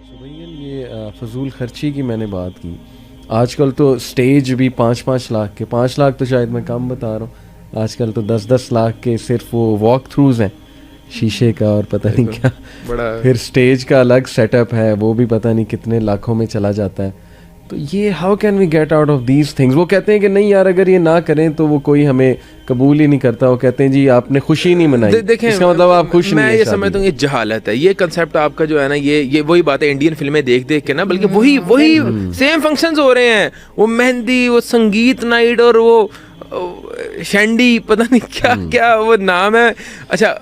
سبیل یہ فضول خرچی کی میں نے بات کی. آج کل تو اسٹیج بھی 5-5 لاکھ کے, 5 لاکھ تو شاید میں کم بتا رہا ہوں, آج کل تو 10-10 لاکھ کے صرف وہ واک تھروز ہیں شیشے کا اور پتہ نہیں کیا, پھر اسٹیج کا الگ سیٹ اپ ہے وہ بھی پتہ نہیں کتنے لاکھوں میں چلا جاتا ہے. تو یہ how can we get out of these things. وہ کہتے ہیں کہ نہیں یار اگر یہ نہ کریں تو وہ کوئی ہمیں قبول ہی نہیں کرتا. وہ کہتے ہیں جی آپ نے خوشی نہیں منائی, دیکھیں اس کا مطلب آپ خوش نہیں ہیں. میں یہ سمجھتا ہوں یہ جہالت ہے, یہ کنسیپٹ آپ کا جو ہے نا یہ وہی بات ہے انڈین فلمیں دیکھ کے نا, بلکہ وہی سیم فنکشنز ہو رہے ہیں, وہ مہندی, وہ سنگیت نائٹ اور وہ شینڈی پتہ نہیں کیا کیا وہ نام ہے. اچھا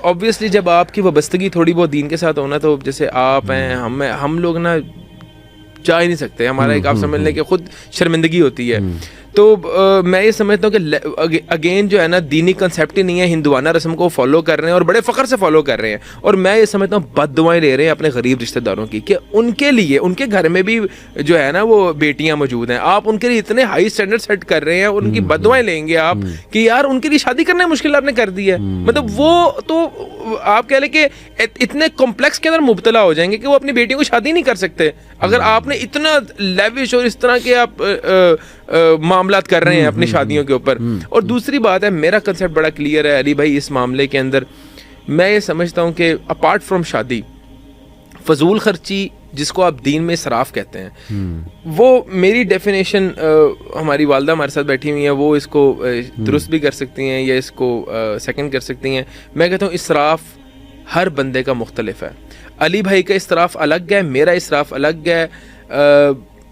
آبویسلی جب آپ کی وابستگی تھوڑی بہت دین کے ساتھ ہونا, تو جیسے آپ ہیں ہم لوگ نا جا ہی نہیں سکتے, ہمارا ایک آپ سمجھ لیں کہ خود شرمندگی ہوتی ہے. تو میں یہ سمجھتا ہوں کہ اگین جو ہے نا دینی کنسیپٹ ہی نہیں ہے, ہندوانہ رسم کو فالو کر رہے ہیں اور بڑے فخر سے فالو کر رہے ہیں. اور میں یہ سمجھتا ہوں بد دعائیں لے رہے ہیں اپنے غریب رشتہ داروں کی, کہ ان کے لیے ان کے گھر میں بھی جو ہے نا وہ بیٹیاں موجود ہیں, آپ ان کے لیے اتنے ہائی اسٹینڈرڈ سیٹ کر رہے ہیں, ان کی بد دعائیں لیں گے آپ کہ یار ان کے لیے شادی کرنا مشکل آپ نے کر دی ہے. مطلب وہ تو آپ کہہ لیں کہ اتنے کمپلیکس کے اندر مبتلا ہو جائیں گے کہ وہ اپنی بیٹیوں کو شادی نہیں کر سکتے اگر آپ نے اتنا لیوش اور اس طرح کے آپ معاملات کر رہے ہیں اپنی شادیوں کے اوپر. اور دوسری بات ہے, میرا کنسیپٹ بڑا کلیئر ہے علی بھائی اس معاملے کے اندر. میں یہ سمجھتا ہوں کہ اپارٹ فرام شادی, فضول خرچی جس کو آپ دین میں اسراف کہتے ہیں, وہ میری ڈیفینیشن ہماری والدہ ہمارے ساتھ بیٹھی ہوئی ہیں, وہ اس کو درست بھی کر سکتی ہیں یا اس کو سیکنڈ کر سکتی ہیں. میں کہتا ہوں اسراف ہر بندے کا مختلف ہے. علی بھائی کا اسراف الگ ہے, میرا اسراف الگ ہے,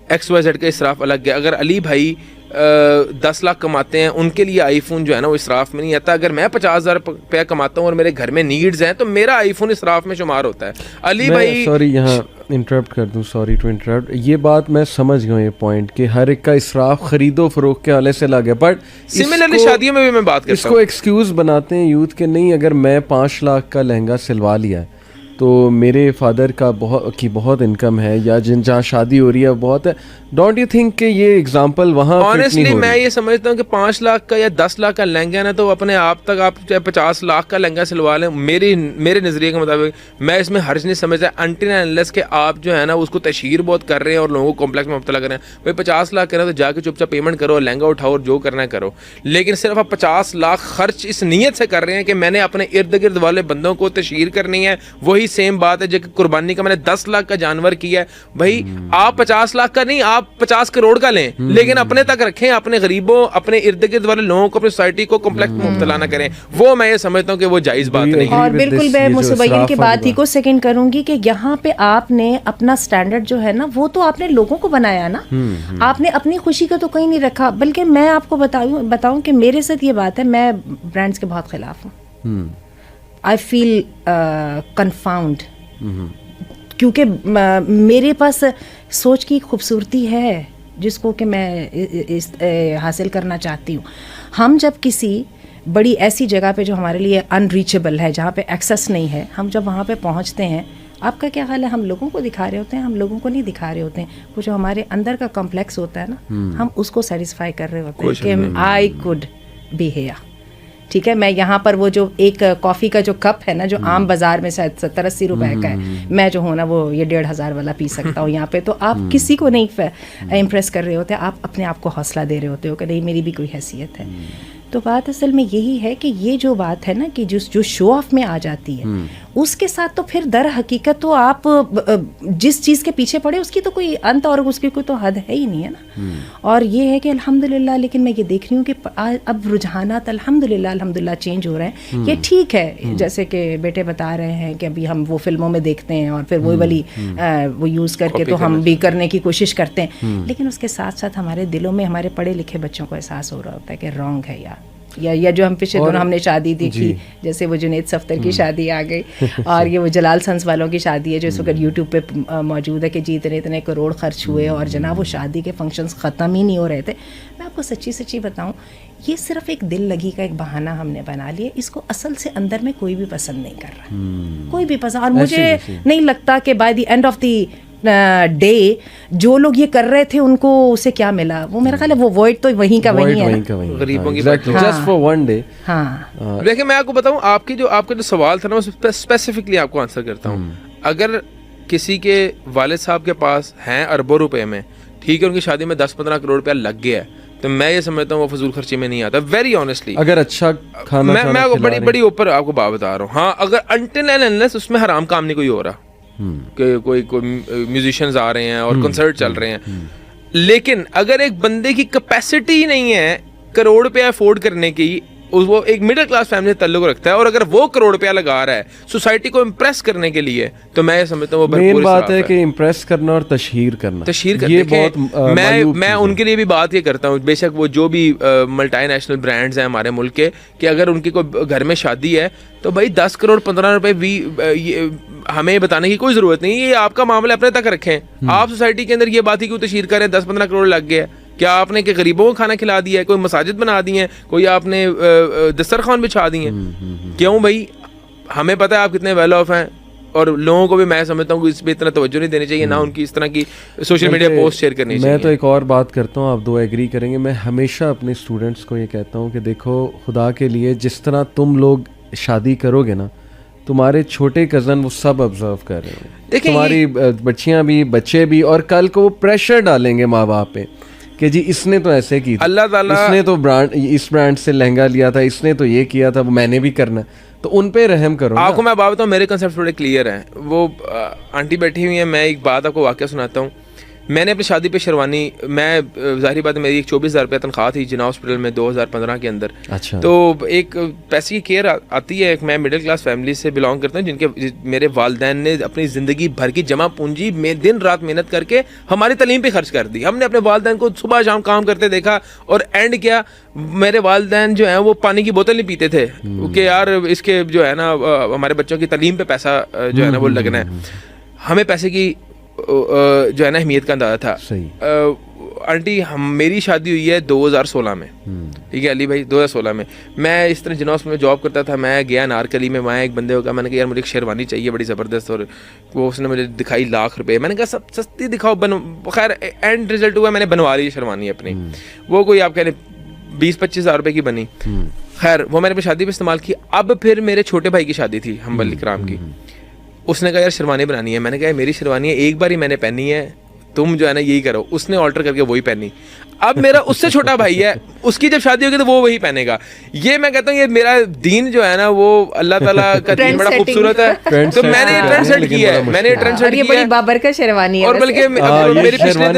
ایکس وائی زیڈ کا اسراف الگ ہے. اگر علی بھائی 10 لاکھ کماتے ہیں, ان کے لیے آئی فون جو ہے نا وہ اسراف میں نہیں آتا. اگر میں 50,000 روپیہ کماتا ہوں اور میرے گھر میں نیڈز ہیں تو میرا آئی فون اسراف میں شمار ہوتا ہے. علی بھائی سوری یہاں انٹرپٹ کر دوں, سوری ٹو انٹرپٹ. یہ بات میں سمجھ گیا, یہ پوائنٹ کہ ہر ایک کا اسراف خرید و فروخت کے حوالے سے الگ ہے, بٹ سملرلی شادیوں میں بھی میں بات کرتا ہوں, اس کو ایکسکیوز بناتے ہیں یوتھ کے, نہیں اگر میں 5 لاکھ کا لہنگا سلوا لیا ہے تو میرے فادر کا بہت انکم ہے, یا جہاں شادی ہو رہی ہے بہت ہے. ڈونٹ یو تھنک کہ یہ اگزامپل وہاں آنیسٹلی میں یہ سمجھتا ہوں کہ 5 لاکھ کا یا 10 لاکھ کا لہنگا ہے نا, تو اپنے آپ تک آپ چاہے 50 لاکھ کا لہنگا سلوا لیں, میرے نظریے کے مطابق میں اس میں حرج نہیں سمجھتا انٹل اینڈ انلیس کہ آپ جو ہے نا اس کو تشہیر بہت کر رہے ہیں اور لوگوں کو کمپلیکس میں مبتلا کر رہے ہیں. بھائی 50 لاکھ کرنا تو جا کے چپ چاپ پیمنٹ کرو, لہنگا اٹھاؤ اور جو کرنا ہے کرو. لیکن صرف آپ 50 لاکھ خرچ اس نیت سے کر رہے ہیں کہ میں نے اپنے ارد گرد والے بندوں کو تشہیر کرنی ہے. وہی سیم بات ہے قربانی کا میں نے 10 لاکھ کا جانور کیا ہے, بھائی آپ 50 لاکھ کا نہیں, آپ 50 کروڑ کا لیں, لیکن اپنے تک رکھیں, اپنے غریبوں, اپنے ارد گرد والے لوگوں کو, اپنی سوسائٹی کو کمپلیکس میں مبتلا نہ کریں. وہ میں یہ سمجھتا ہوں کہ وہ جائز بات نہیں ہے. اور بالکل میں مسبین کی بات ہی کو سیکنڈ کروں گی کہ یہاں پہ آپ نے اپنا سٹینڈرڈ جو ہے نا وہ تو آپ نے لوگوں کو بنایا نا, آپ نے اپنی خوشی کا تو کہیں نہیں رکھا. بلکہ میں آپ کو بتاؤں کہ میرے ساتھ یہ بات ہے, میں برانڈس کے بہت خلاف ہوں. آئی فیل کنفاؤنڈ, کیونکہ میرے پاس سوچ کی خوبصورتی ہے جس کو کہ میں حاصل کرنا چاہتی ہوں. ہم جب کسی بڑی ایسی جگہ پہ جو ہمارے لیے انریچیبل ہے, جہاں پہ ایکسیس نہیں ہے, ہم جب وہاں پہ پہنچتے ہیں, آپ کا کیا خیال ہے ہم لوگوں کو دکھا رہے ہوتے ہیں, ہم لوگوں کو نہیں دکھا رہے ہوتے ہیں. وہ جو ہمارے اندر کا کمپلیکس ہوتا ہے نا, ہم اس کو سیٹسفائی کر رہے ہوتے ہیں کہ آئی کوڈ بی ہیئر. ٹھیک ہے, میں یہاں پر وہ جو ایک کافی کا جو کپ ہے نا جو عام بازار میں شاید 70-80 روپے کا ہے, میں جو ہوں نا وہ یہ 1,500 والا پی سکتا ہوں یہاں پہ. تو آپ کسی کو نہیں امپریس کر رہے ہوتے, آپ اپنے آپ کو حوصلہ دے رہے ہوتے ہو کہ نہیں میری بھی کوئی حیثیت ہے. تو بات اصل میں یہی ہے کہ یہ جو بات ہے نا کہ جو شو آف میں آ جاتی ہے, اس کے ساتھ تو پھر در حقیقت تو آپ جس چیز کے پیچھے پڑے اس کی تو کوئی انت اور اس کی کوئی تو حد ہے ہی نہیں ہے نا. اور یہ ہے کہ الحمدللہ, لیکن میں یہ دیکھ رہی ہوں کہ اب رجحانات الحمدللہ چینج ہو رہے ہیں. یہ ٹھیک ہے, جیسے کہ بیٹے بتا رہے ہیں کہ ابھی ہم وہ فلموں میں دیکھتے ہیں اور پھر وہی والی وہ یوز کر کے تو ہم بھی کرنے کی کوشش کرتے ہیں, لیکن اس کے ساتھ ساتھ ہمارے دلوں میں ہمارے پڑھے لکھے بچوں کو احساس ہو رہا ہوتا ہے کہ رانگ ہے یا جو ہم پچھلے دنوں ہم نے شادی دیکھی, جیسے وہ جنید صفتر کی شادی آ گئی, اور یہ وہ جلال سنس والوں کی شادی ہے جو اس وقت یوٹیوب پہ موجود ہے کہ جی اتنے کروڑ خرچ ہوئے اور جناب وہ شادی کے فنکشنز ختم ہی نہیں ہو رہے تھے. میں آپ کو سچی بتاؤں, یہ صرف ایک دل لگی کا ایک بہانہ ہم نے بنا لیا. اس کو اصل سے اندر میں کوئی بھی پسند نہیں کر رہا, کوئی بھی پسند. اور مجھے نہیں لگتا کہ by the end of the day جو لوگ یہ کر رہے تھے ان کو اسے کیا ملا. وہ میرا خیال ہے وہ وائٹ تو وہیں کا وہیں ہے, غریبوں کی جسٹ فار ون ڈے. ہاں دیکھیں میں آپ کو بتاؤں, آپ کا جو سوال تھا نا, میں اسپیسیفکلی آپ کو آنسر کرتا ہوں. اگر کسی کے والد صاحب کے پاس ہیں اربوں روپے میں, ٹھیک ہے, ان کی شادی میں 10-15 کروڑ روپیہ لگ گیا ہے, تو میں یہ سمجھتا ہوں وہ فضول خرچی میں نہیں آتا, ویری آنیسٹلی. اگر اچھا کھانا میں بڑی اوپر آپ کو بات بتا رہا ہوں. ہاں اگر انٹل اینڈ انلیس اس میں حرام کام نہیں کوئی ہو رہا, کہ کوئی میوزیشینز آ رہے ہیں اور کنسرٹ چل رہے ہیں, لیکن اگر ایک بندے کی کیپیسٹی نہیں ہے کروڑ روپیہ افورڈ کرنے کی, وہ ایک مڈل کلاس فیملی سے تعلق رکھتا ہے, اور اگر وہ کروڑ روپیہ لگا رہا ہے سوسائٹی کو امپریس کرنے کے لیے, تو میں یہ سمجھتا ہوں وہ مین بات ہے کہ امپریس کرنا اور تشہیر کرنا, یہ بہت میں ان کے لیے بھی بات یہ کرتا ہوں, بے شک وہ جو بھی ملٹی نیشنل برانڈز ہیں ہمارے ملک کے, کہ اگر ان کی کوئی گھر میں شادی ہے تو بھائی 10 کروڑ 15 روپے بھی ہمیں بتانے کی کوئی ضرورت نہیں, یہ آپ کا معاملہ اپنے تک رکھیں. آپ سوسائٹی کے اندر یہ بات ہی کیوں تشہیر کریں 10-15 کروڑ لگ گیا, کیا آپ نے کہ غریبوں کو کھانا کھلا دیا ہے, کوئی مساجد بنا دی ہیں, کوئی آپ نے دسترخوان بچھا دی ہیں, کیوں بھائی؟ ہمیں پتہ ہے آپ کتنے ویل آف ہیں, اور لوگوں کو بھی میں سمجھتا ہوں کہ اس پہ اتنا توجہ نہیں دینی چاہیے, نہ ان کی اس طرح کی سوشل میڈیا پوسٹ شیئر کرنی چاہیے. میں تو ایک اور بات کرتا ہوں, آپ دو ایگری کریں گے, میں ہمیشہ اپنے اسٹوڈنٹس کو یہ کہتا ہوں کہ دیکھو خدا کے لیے جس طرح تم لوگ شادی کرو گے نا, تمہارے چھوٹے کزن وہ سب آبزرو کر رہے ہیں, تمہاری بچیاں بھی بچے بھی, اور کل کو وہ پریشر ڈالیں گے ماں باپ پہ کہ جی اس نے تو ایسے کی, اللہ تعالیٰ اس نے تو اس برانڈ سے لہنگا لیا تھا, اس نے تو یہ کیا تھا, وہ میں نے بھی کرنا, تو ان پہ رحم کرو. آپ کو میں بات بتاؤں, میرے کنسیپٹ تھوڑے کلیئر ہیں. وہ آنٹی بیٹھی ہوئی ہیں, میں ایک بات آپ کو واقعہ سناتا ہوں. میں نے اپنی شادی پہ شیروانی, میں ظاہری بات ہے میری ایک 24,000 روپیہ تنخواہ تھی جنا ہاسپٹل میں 2015 کے اندر. اچھا. تو ایک پیسے کی کیئر آتی ہے, میں مڈل کلاس فیملی سے بلانگ کرتا ہوں, جن کے میرے والدین نے اپنی زندگی بھر کی جمع پونجی میں دن رات محنت کر کے ہماری تعلیم پہ خرچ کر دی. ہم نے اپنے والدین کو صبح شام کام کرتے دیکھا, اور اینڈ کیا, میرے والدین جو ہیں وہ پانی کی بوتل نہیں پیتے تھے کہ یار اس کے جو ہے نا ہمارے بچوں کی تعلیم پہ پیسہ جو ہے نا وہ لگنا ہے. ہمیں پیسے کی جو ہے نا اہمیت کا اندازہ تھا. آنٹی میری شادی ہوئی ہے 2016 میں, ٹھیک ہے علی بھائی, 2016 میں. میں اس طرح جنوس میں جاب کرتا تھا, میں گیا نارکلی میں, وہاں ایک بندے کو کہا, میں نے کہا یار مجھے ایک شیروانی چاہیے بڑی زبردست, اور وہ اس نے مجھے دکھائی لاکھ روپے. میں نے کہا سب سستی دکھاؤ, خیر اینڈ رزلٹ ہوا میں نے بنوا لی شیروانی اپنی, وہ کوئی آپ کہہ لیں 20-25 ہزار روپے کی بنی. خیر وہ میں نے اپنی شادی پہ استعمال کی. اب پھر میرے چھوٹے بھائی کی شادی تھی حنبل اکرام کی, اس نے کہا یار شیروانی بنانی ہے. میں نے کہا میری شیروانی ہے, ایک بار ہی میں نے پہنی ہے, تم جو ہے نا یہی کرو. اس نے آلٹر کر کے وہی پہنی. اب میرا اس سے چھوٹا بھائی ہے, اس کی جب شادی ہوگی تو وہ وہی پہنے گا. یہ میں کہتا ہوں یہ میرا دین جو ہے نا وہ اللہ تعالیٰ کا دین بڑا خوبصورت ہے, تو میں نے یہ ٹرینڈ سیٹ کیا ہے, میں نے یہ ٹرینڈ سیٹ کیا ہے. بڑی بابرکت شیروانی ہے, اور بلکہ میری پچھلے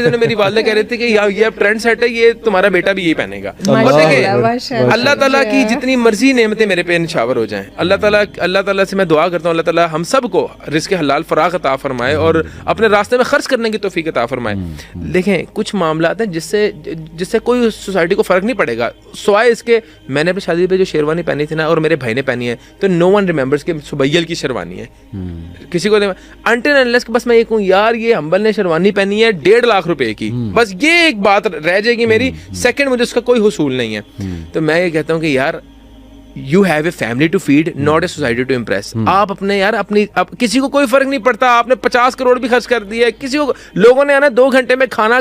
دنوں میری والدہ کہہ رہے تھے کہ یہ ٹرینڈ سیٹ ہے, یہ تمہارا بیٹا بھی یہی پہنے گا. اللہ تعالیٰ کی جتنی مرضی نعمتیں میرے پہ نچھاور ہو جائیں, اللہ تعالیٰ سے میں دعا کرتا ہوں اللہ تعالیٰ ہم سب کو رزق حلال فراغ عطا فرمائے, اور اپنے راستے میں خرچ کرنے کی توفیق عطا فرمائے. دیکھیں کچھ معاملات ہیں جس سے کوئی سوسائٹی کو فرق نہیں پڑے گا, سوائے اس کے میں نے اپنی شادی پہ جو شیروانی پہنی تھی نا, اور میرے بھائی نے پہنی ہے, تو نو ون ریمبرز کہ سبیل کی شیروانی ہے. کسی کو انٹل انلیس کہ بس میں یہ کہوں یار یہ حنبل نے شیروانی پہنی ہے 1.5 لاکھ روپے کی, بس یہ ایک بات رہ جائے گی میری, سیکنڈ مجھے اس کا کوئی حصول نہیں ہے. تو میں یہ کہتا ہوں کہ یار you have a family to feed, not a society to impress. آپ اپنے یار اپنی کسی کو کوئی فرق نہیں پڑتا, آپ نے 50 کروڑ بھی خرچ کر دیا ہے, کسی کو لوگوں نے نا 2 گھنٹے میں کھانا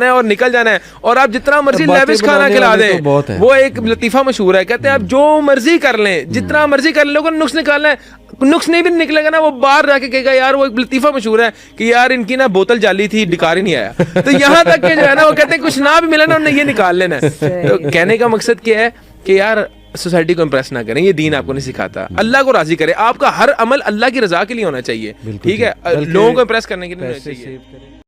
ہے اور نکل جانا ہے, اور آپ جتنا مرضی لیوش کھانا کھلا دیں. وہ ایک لطیفہ مشہور ہے, کہتے ہیں آپ جو مرضی کر لیں, جتنا مرضی کر لیں, لوگوں نے نقص نکالنا ہے, نقص نہیں بھی نکلے گا نا, وہ باہر جا کے کہے گا یار وہ ایک لطیفہ مشہور ہے کہ یار ان کی نا بوتل جالی تھی, ڈکار ہی نہیں آیا. تو یہاں تک کہ جو ہے نا وہ کہتے ہیں کچھ نہ بھی ملا نا انہوں نے یہ نکال لینا ہے. تو کہنے کا مقصد کیا ہے کہ یار سوسائٹی کو امپریس نہ کریں, یہ دین آپ کو نہیں سکھاتا. اللہ کو راضی کرے, آپ کا ہر عمل اللہ کی رضا کے لیے ہونا چاہیے, ٹھیک ہے, لوگوں کو امپریس کرنے کے لیے نہیں ہونا چاہیے.